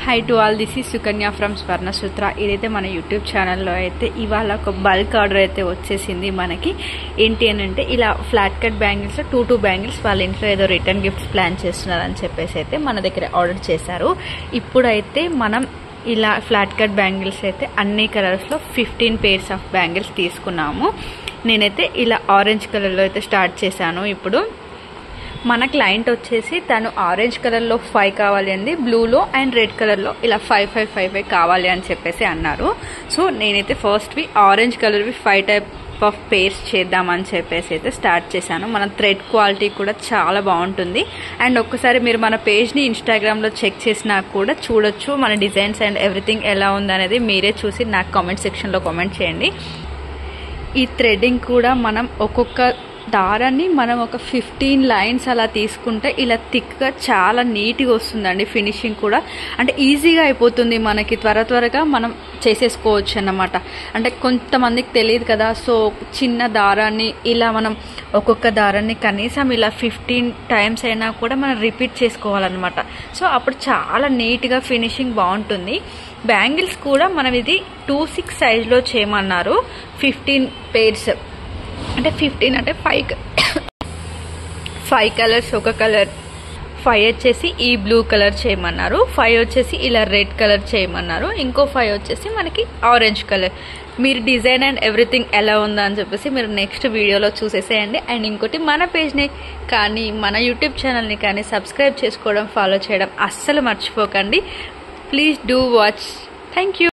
High to all, this is Sukanya from స్వర్ణ సూత్ర. ఇదైతే మన YouTube ఛానల్లో అయితే ఇవాళ ఒక బల్క్ ఆర్డర్ అయితే వచ్చేసింది మనకి. ఏంటి అని అంటే ఇలా ఫ్లాట్ కట్ బ్యాంగిల్స్ 2 బ్యాంగిల్స్ వాళ్ళ ఇంట్లో ఏదో రిటర్న్ గిఫ్ట్స్ ప్లాన్ చేస్తున్నారని చెప్పేసి అయితే మన దగ్గర ఆర్డర్ చేశారు. ఇప్పుడైతే మనం ఇలా ఫ్లాట్ కట్ బ్యాంగిల్స్ అయితే అన్ని కలర్స్లో 15 పేర్స్ ఆఫ్ బ్యాంగిల్స్ తీసుకున్నాము. నేనైతే ఇలా ఆరెంజ్ కలర్లో అయితే స్టార్ట్ చేశాను. ఇప్పుడు మన క్లయింట్ వచ్చేసి తను ఆరెంజ్ కలర్లో 5 కావాలి అండి, బ్లూలో అండ్ రెడ్ కలర్లో ఇలా 5 కావాలి అని చెప్పేసి అన్నారు. సో నేనైతే ఫస్ట్వి ఆరెంజ్ కలర్వి 5 టైప్ ఆఫ్ పేర్స్ చేద్దామని చెప్పేసి అయితే స్టార్ట్ చేశాను. మన థ్రెడ్ క్వాలిటీ కూడా చాలా బాగుంటుంది. అండ్ ఒక్కసారి మీరు మన పేజ్ని ఇన్స్టాగ్రామ్లో చెక్ చేసినా కూడా చూడొచ్చు మన డిజైన్స్ అండ్ ఎవ్రీథింగ్ ఎలా ఉందనేది. మీరే చూసి నాకు కామెంట్ సెక్షన్లో కామెంట్ చేయండి. ఈ థ్రెడ్డింగ్ కూడా మనం ఒక్కొక్క దారాన్ని మనం ఒక 15 లైన్స్ అలా తీసుకుంటే ఇలా థిక్గా చాలా నీట్గా వస్తుందండి. ఫినిషింగ్ కూడా అంటే ఈజీగా అయిపోతుంది, మనకి త్వరగా మనం చేసేసుకోవచ్చు అన్నమాట. అంటే కొంతమందికి తెలియదు కదా, సో చిన్న దారాన్ని ఇలా మనం ఒక్కొక్క దారాన్ని కనీసం ఇలా 15 టైమ్స్ అయినా కూడా మనం రిపీట్ చేసుకోవాలన్నమాట. సో అప్పుడు చాలా నీట్గా ఫినిషింగ్ బాగుంటుంది. బ్యాంగిల్స్ కూడా మనం ఇది 2-6 సైజ్లో చేయమన్నారు. 15 పేర్స్ అంటే 15 అంటే 5 కలర్స్, ఒక కలర్ 5 వచ్చేసి ఈ బ్లూ కలర్ చేయమన్నారు, 5 వచ్చేసి ఇలా రెడ్ కలర్ చేయమన్నారు, ఇంకో 5 వచ్చేసి మనకి ఆరెంజ్ కలర్. మీరు డిజైన్ అండ్ ఎవ్రీథింగ్ ఎలా ఉందా అని చెప్పేసి మీరు నెక్స్ట్ వీడియోలో చూసేసేయండి. అండ్ ఇంకోటి, మన పేజ్ని కానీ మన యూట్యూబ్ ఛానల్ని కానీ సబ్స్క్రైబ్ చేసుకోవడం, ఫాలో చేయడం అస్సలు మర్చిపోకండి. Please do watch. Thank you.